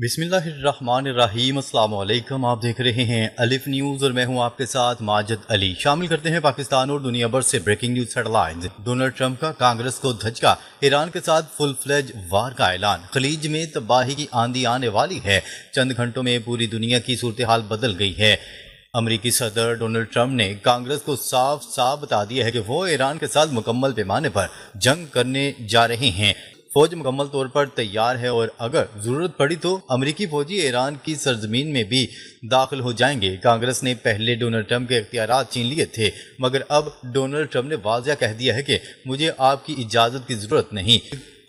बिस्मिल्लाहिर्रहमानिर्रहीम। अस्सलाम वालेकुम। आप देख रहे हैं अलिफ न्यूज़ और मैं हूं आपके साथ माजिद अली। शामिल करते हैं पाकिस्तान और दुनिया भर से breaking news headlines. Donald Trump का कांग्रेस को धचका, ईरान के साथ फुल फ्लेज वार का ऐलान। खलीज में तबाही की आंधी आने वाली है। चंद घंटों में पूरी दुनिया की सूरत हाल बदल गई है। अमरीकी सदर डोनाल्ड ट्रंप ने कांग्रेस को साफ साफ बता दिया है कि वो ईरान के साथ मुकम्मल पैमाने पर जंग करने जा रहे हैं। फौज मुकम्मल तौर पर तैयार है और अगर ज़रूरत पड़ी तो अमरीकी फौजी ईरान की सरजमीन में भी दाखिल हो जाएंगे। कांग्रेस ने पहले डोनाल्ड ट्रंप के इख्तियारात छीन लिए थे, मगर अब डोनाल्ड ट्रंप ने वाज़ह कह दिया है कि मुझे आपकी इजाज़त की ज़रूरत नहीं,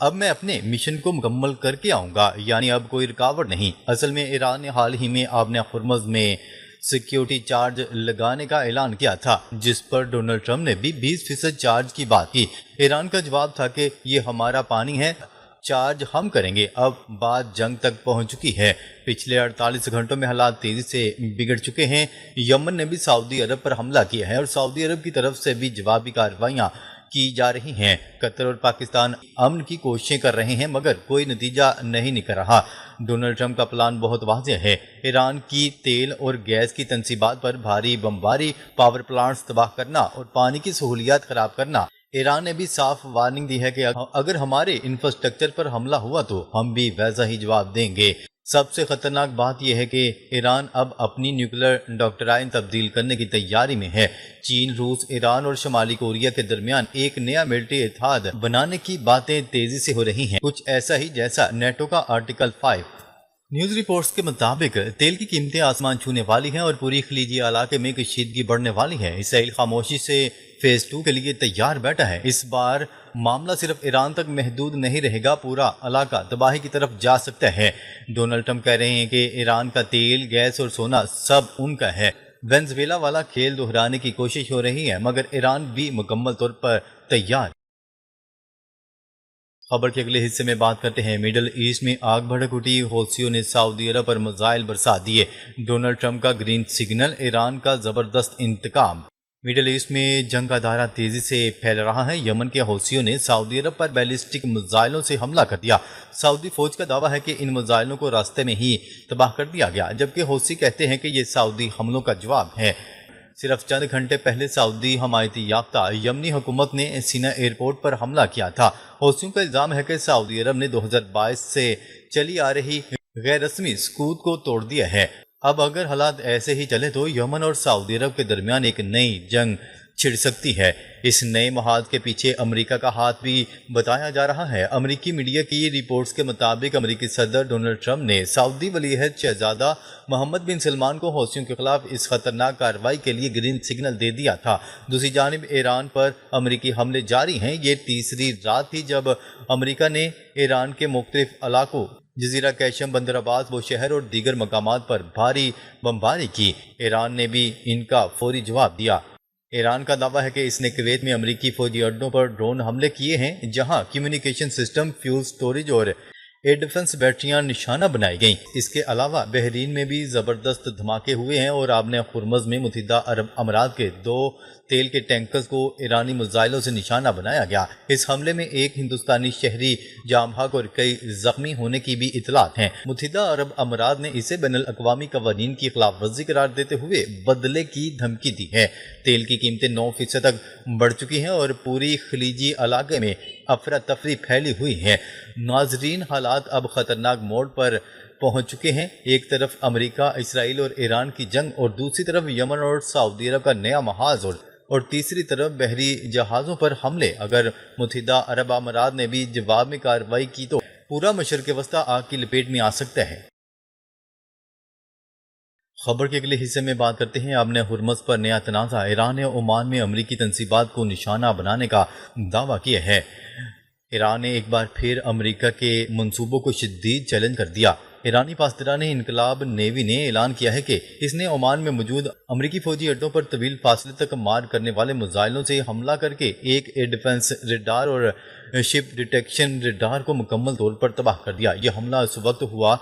अब मैं अपने मिशन को मुकम्मल करके आऊँगा, यानी अब कोई रुकावट नहीं। असल में ईरान ने हाल ही में आपने हुर्मुज़ में सिक्योरिटी चार्ज लगाने का ऐलान किया था, जिस पर डोनाल्ड ट्रंप ने भी 20% चार्ज की बात की। ईरान का जवाब था कि ये हमारा पानी है, चार्ज हम करेंगे। अब बात जंग तक पहुंच चुकी है। पिछले 48 घंटों में हालात तेजी से बिगड़ चुके हैं। यमन ने भी सऊदी अरब पर हमला किया है और सऊदी अरब की तरफ से भी जवाबी कार्रवाइयाँ की जा रही हैं। कतर और पाकिस्तान अमन की कोशिशें कर रहे हैं, मगर कोई नतीजा नहीं निकल रहा। डोनाल्ड ट्रंप का प्लान बहुत वाज़ेह है। ईरान की तेल और गैस की तनसीबात पर भारी बमबारी, पावर प्लांट्स तबाह करना और पानी की सहूलियात खराब करना। ईरान ने भी साफ वार्निंग दी है कि अगर हमारे इंफ्रास्ट्रक्चर पर हमला हुआ तो हम भी वैसा ही जवाब देंगे। सबसे खतरनाक बात यह है कि ईरान अब अपनी न्यूक्लियर डॉक्ट्राइन तब्दील करने की तैयारी में है। चीन, रूस, ईरान और शुमाली कोरिया के दरमियान एक नया मिलिट्री इत्तेहाद बनाने की बातें तेजी से हो रही हैं, कुछ ऐसा ही जैसा नेटो का आर्टिकल 5। न्यूज़ रिपोर्ट्स के मुताबिक तेल की कीमतें आसमान छूने वाली हैं और पूरी खलीजी इलाके में कशीदगी बढ़ने वाली है। इसराइल खामोशी से फेज 2 के लिए तैयार बैठा है। इस बार मामला सिर्फ ईरान तक महदूद नहीं रहेगा, पूरा इलाका तबाही की तरफ जा सकता है। डोनाल्ड ट्रंप कह रहे हैं कि ईरान का तेल, गैस और सोना सब उनका है। वेनेज़ुएला वाला खेल दोहराने की कोशिश हो रही है, मगर ईरान भी मुकम्मल तौर पर तैयार। खबर के अगले हिस्से में बात करते हैं। मिडल ईस्ट में आग भड़क उठी। हौसियों ने सऊदी अरब पर मिसाइल बरसा दिए। डोनाल्ड ट्रंप का ग्रीन सिग्नल, ईरान का जबरदस्त इंतकाम। मिडल ईस्ट में जंग का दायरा तेजी से फैल रहा है। यमन के हौसियों ने सऊदी अरब पर बैलिस्टिक मिसाइलों से हमला कर दिया। सऊदी फौज का दावा है कि इन मिसाइलों को रास्ते में ही तबाह कर दिया गया, जबकि हौसी कहते हैं कि ये सऊदी हमलों का जवाब है। सिर्फ चंद घंटे पहले सऊदी हमायती याफ्ता यमनी हुकूमत ने सीना एयरपोर्ट पर हमला किया था। हौसियों का इल्जाम है कि सऊदी अरब ने 2022 से चली आ रही गैर रस्मी सकूत को तोड़ दिया है। अब अगर हालात ऐसे ही चले तो यमन और सऊदी अरब के दरमियान एक नई जंग छिड़ सकती है। इस नए महाज के पीछे अमेरिका का हाथ भी बताया जा रहा है। अमेरिकी मीडिया की रिपोर्ट्स के मुताबिक अमेरिकी सदर डोनाल्ड ट्रंप ने सऊदी वलीअहद शहजादा मोहम्मद बिन सलमान को हौसियों के खिलाफ इस खतरनाक कार्रवाई के लिए ग्रीन सिग्नल दे दिया था। दूसरी जानिब ईरान पर अमेरिकी हमले जारी हैं। ये तीसरी रात थी जब अमेरिका ने ईरान के मुख्तलिफ इलाकों जजीरा कैशम, बंदर अब्बास, वो शहर और दीगर मकामात पर भारी बमबारी की। ईरान ने भी इनका फौरी जवाब दिया। ईरान का दावा है कि इसने कुवैत में अमेरिकी फौजी अड्डों पर ड्रोन हमले किए हैं, जहां कम्युनिकेशन सिस्टम, फ्यूल स्टोरेज और एयर डिफेंस बैटरियां निशाना बनाई गईं। इसके अलावा बहरीन में भी ज़बरदस्त धमाके हुए हैं और आपने हुर्मुज़ में मुत्तहिदा अरब अमारात के 2 तेल के टैंकर्स को ईरानी मिसाइलों से निशाना बनाया गया। इस हमले में एक हिंदुस्तानी शहरी जाम हक और कई जख्मी होने की भी इतलात हैं। मुत्तहिदा अरब अमारात ने इसे बैनुल अक़वामी कवानीन की खिलाफ वर्जी करार देते हुए बदले की धमकी दी है। तेल की कीमतें 9% तक बढ़ चुकी हैं और पूरी खलीजी इलाके में अफरा तफरी फैली हुई है। नाजरीन, हालात अब खतरनाक मोड़ पर पहुंच चुके हैं। एक तरफ अमेरिका, इसराइल और ईरान की जंग और दूसरी तरफ यमन और सऊदी अरब का नया महाज और तीसरी तरफ बहरी जहाज़ों पर हमले। अगर मुत्तहिदा अरब अमारात ने भी जवाब में कार्रवाई की तो पूरा मशरक़ वस्ता आग की लपेट में आ सकता है। खबर के अगले हिस्से में बात करते हैं। आपने हुर्मुज़ पर नया तनाज़ा। ईरान ने ओमान में अमरीकी तनसीबात को निशाना बनाने का दावा किया है। ईरान ने एक बार फिर अमेरिका के मंसूबों को शदीद चैलेंज कर दिया। ईरानी पासदारान इनकलाब नेवी ने ऐलान किया है कि इसने ओमान में मौजूद अमरीकी फौजी अड्डों पर तवील फासले तक मार करने वाले मिसाइलों से हमला करके एक एयर डिफेंस रेडार और शिप डिटेक्शन रेडार को मुकम्मल तौर पर तबाह कर दिया। यह हमला उस वक्त हुआ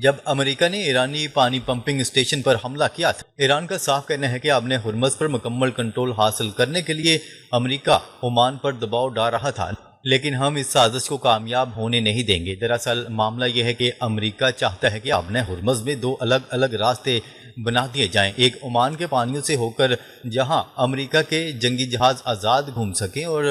जब अमेरिका ने ईरानी पानी पंपिंग स्टेशन पर हमला किया था। ईरान का साफ कहना है कि आपने हुर्मुज़ पर मुकम्मल कंट्रोल हासिल करने के लिए अमेरिका ओमान पर दबाव डाल रहा था, لیکن ہم اس سازش کو کامیاب ہونے نہیں دیں گے۔ دراصل معاملہ یہ ہے کہ امریکہ چاہتا ہے کہ آبنۂ ہرمز میں دو الگ الگ راستے بنا دیے جائیں، ایک عمان کے پانیوں سے ہو کر جہاں امریکہ کے جنگی جہاز آزاد گھوم سکیں، اور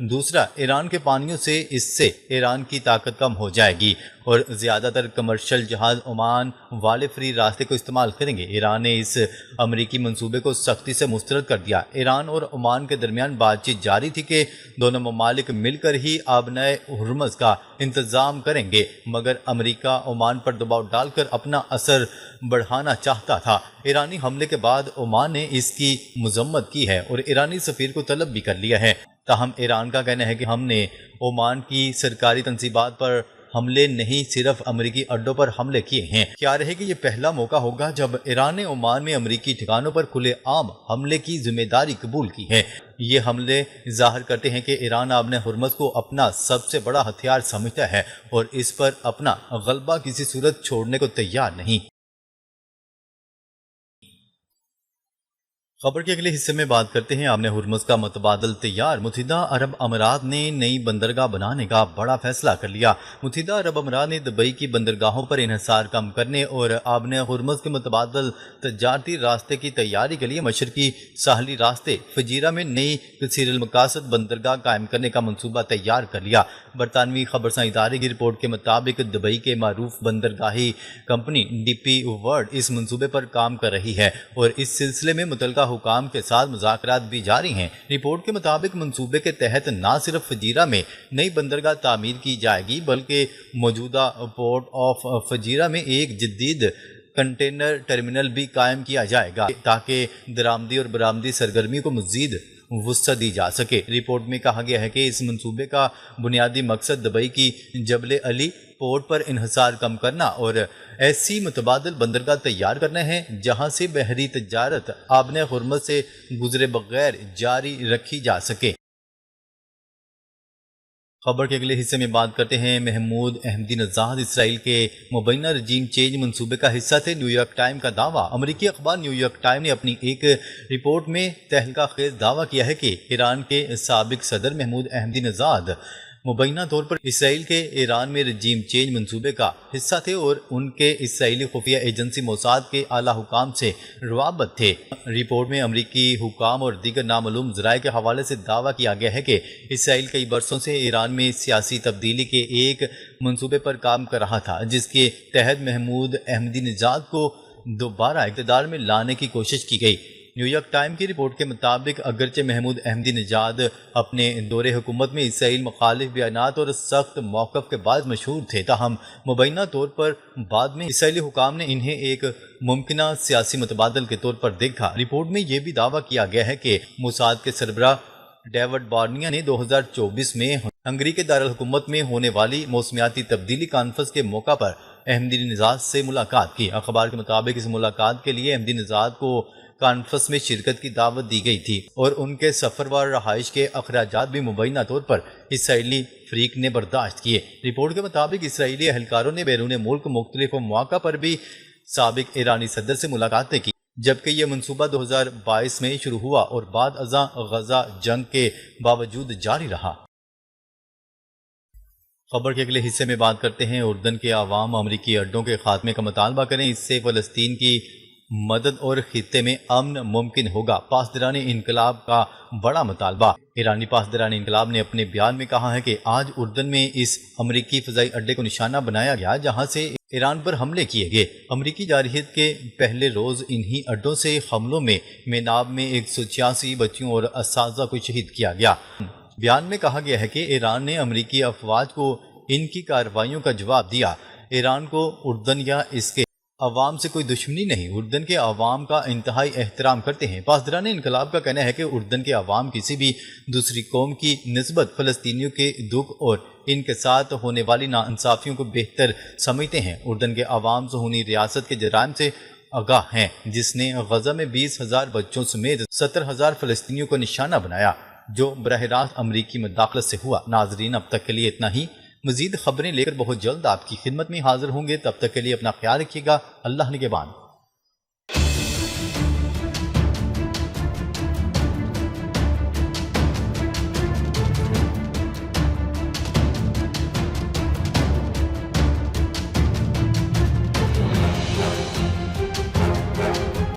دوسرا ایران کے پانیوں سے۔ اس سے ایران کی طاقت کم ہو جائے گی اور زیادہ تر کمرشل جہاز عمان والے فری راستے کو استعمال کریں گے۔ ایران نے اس امریکی منصوبے کو سختی سے مسترد کر دیا۔ ایران اور عمان کے درمیان بات چیت جاری تھی کہ دونوں ممالک مل کر ہی آبنۂ ہرمز کا انتظام کریں گے، مگر امریکہ عمان پر دباؤ ڈال کر اپنا اثر بڑھانا چاہتا تھا۔ ایرانی حملے کے بعد عمان نے اس کی مذمت کی ہے اور ایرانی سفیر کو طلب بھی کر لیا ہے۔ تاہم ایران کا کہنا ہے کہ ہم نے عمان کی سرکاری تنصیبات پر حملے نہیں، صرف امریکی اڈوں پر حملے کیے ہیں۔ کیا رہے کہ یہ پہلا موقع ہوگا جب ایران نے عمان میں امریکی ٹھکانوں پر کھلے عام حملے کی ذمہ داری قبول کی ہے۔ یہ حملے ظاہر کرتے ہیں کہ ایران آبنۂ ہرمز کو اپنا سب سے بڑا ہتھیار سمجھتا ہے اور اس پر اپنا غلبہ کسی صورت چھوڑنے کو تیار نہیں۔ خبر کے اگلے حصے میں بات کرتے ہیں آبنۂ ہرمز کا متبادل تیار۔ متحدہ عرب امارات نے نئی بندرگاہ بنانے کا بڑا فیصلہ کر لیا۔ متحدہ عرب امارات نے دبئی کی بندرگاہوں پر انحصار کم کرنے اور آبنۂ ہرمز کے متبادل تجارتی راستے کی تیاری کے لیے مشرقی ساحلی راستے فجیرہ میں نئی کثیر المقاصد بندرگاہ قائم کرنے کا منصوبہ تیار کر لیا۔ برطانوی خبرساں ادارے کی رپورٹ کے مطابق دبئی کے معروف بندرگاہی کمپنی ڈی پی ورلڈ اس منصوبے پر کام کر رہی ہے اور اس سلسلے میں متعلقہ حکام کے ساتھ مذاکرات بھی جاری ہیں۔ رپورٹ کے مطابق منصوبے کے تحت نہ صرف فجیرہ میں نئی بندرگاہ تعمیر کی جائے گی بلکہ موجودہ پورٹ آف فجیرہ میں ایک جدید کنٹینر ٹرمینل بھی قائم کیا جائے گا تاکہ درآمدی اور برآمدی سرگرمی کو مزید وسعت دی جا سکے۔ رپورٹ میں کہا گیا ہے کہ اس منصوبے کا بنیادی مقصد دبئی کی جبل علی پورٹ پر انحصار کم کرنا اور ایسی متبادل بندرگاہ تیار کرنا ہے جہاں سے بحری تجارت آبنۂ ہرمز سے گزرے بغیر جاری رکھی جا سکے۔ خبر کے اگلے حصے میں بات کرتے ہیں محمود احمدی نژاد اسرائیل کے مبینہ رجیم چینج منصوبے کا حصہ تھے۔ نیو یارک ٹائم کا دعویٰ۔ امریکی اخبار نیو یارک ٹائم نے اپنی ایک رپورٹ میں تہلکہ خیز دعویٰ کیا ہے کہ ایران کے سابق صدر محمود احمدی نژاد مبینہ طور پر اسرائیل کے ایران میں رجیم چینج منصوبے کا حصہ تھے اور ان کے اسرائیلی خفیہ ایجنسی موساد کے اعلیٰ حکام سے روابط تھے۔ رپورٹ میں امریکی حکام اور دیگر نامعلوم ذرائع کے حوالے سے دعویٰ کیا گیا ہے کہ اسرائیل کئی برسوں سے ایران میں سیاسی تبدیلی کے ایک منصوبے پر کام کر رہا تھا جس کے تحت محمود احمدی نژاد کو دوبارہ اقتدار میں لانے کی کوشش کی گئی۔ نیو یارک ٹائم کی رپورٹ کے مطابق اگرچہ محمود احمدی نژاد اپنے دور حکومت میں اسرائیل مخالف بیانات اور سخت موقف کے باعث مشہور تھے، تاہم مبینہ طور پر بعد میں اسرائیلی حکام نے انہیں ایک ممکنہ سیاسی متبادل کے طور پر دیکھا۔ رپورٹ میں یہ بھی دعویٰ کیا گیا ہے کہ موساد کے سربراہ ڈیوڈ بارنیا نے 2024 میں ہنگری کے دارالحکومت میں ہونے والی موسمیاتی تبدیلی کانفرنس کے موقع پر احمدی نژاد سے ملاقات کی۔ اخبار کے مطابق اس ملاقات کے لیے احمدی نژاد کو کانفرنس میں شرکت کی دعوت دی گئی تھی اور ان کے سفر و رہائش کے اخراجات بھی مبینہ طور پر اسرائیلی فریق نے برداشت کیے۔ رپورٹ کے مطابق اسرائیلی اہلکاروں نے بیرون ملک مختلف مواقع پر بھی سابق ایرانی صدر سے ملاقاتیں کی، جبکہ یہ منصوبہ 2022 میں شروع ہوا اور بعد ازاں غزہ جنگ کے باوجود جاری رہا۔ خبر کے اگلے حصے میں بات کرتے ہیں اردن کے عوام امریکی اڈوں کے خاتمے کا مطالبہ کریں، اس سے فلسطین کی مدد اور خطے میں امن ممکن ہوگا۔ پاسداران انقلاب کا بڑا مطالبہ۔ ایرانی پاسداران انقلاب نے اپنے بیان میں کہا ہے کہ آج اردن میں اس امریکی فضائی اڈے کو نشانہ بنایا گیا جہاں سے ایران پر حملے کیے گئے۔ امریکی جارحیت کے پہلے روز انہی اڈوں سے حملوں میں میناب میں 186 بچیوں اور اساتذہ کو شہید کیا گیا۔ بیان میں کہا گیا ہے کہ ایران نے امریکی افواج کو ان کی کارروائیوں کا جواب دیا۔ ایران کو اردن یا اس کے عوام سے کوئی دشمنی نہیں، اردن کے عوام کا انتہائی احترام کرتے ہیں۔ پاسداران انقلاب کا کہنا ہے کہ اردن کے عوام کسی بھی دوسری قوم کی نسبت فلسطینیوں کے دکھ اور ان کے ساتھ ہونے والی ناانصافیوں کو بہتر سمجھتے ہیں۔ اردن کے عوام صہیونی ریاست کے جرائم سے آگاہ ہیں جس نے غزہ میں 20,000 بچوں سمیت 70,000 فلسطینیوں کو نشانہ بنایا جو براہ راست امریکی مداخلت سے ہوا۔ ناظرین، اب تک کے لیے اتنا ہی۔ مزید خبریں لے کر بہت جلد آپ کی خدمت میں حاضر ہوں گے، تب تک کے لیے اپنا خیال رکھیے گا۔ اللہ نگہبان۔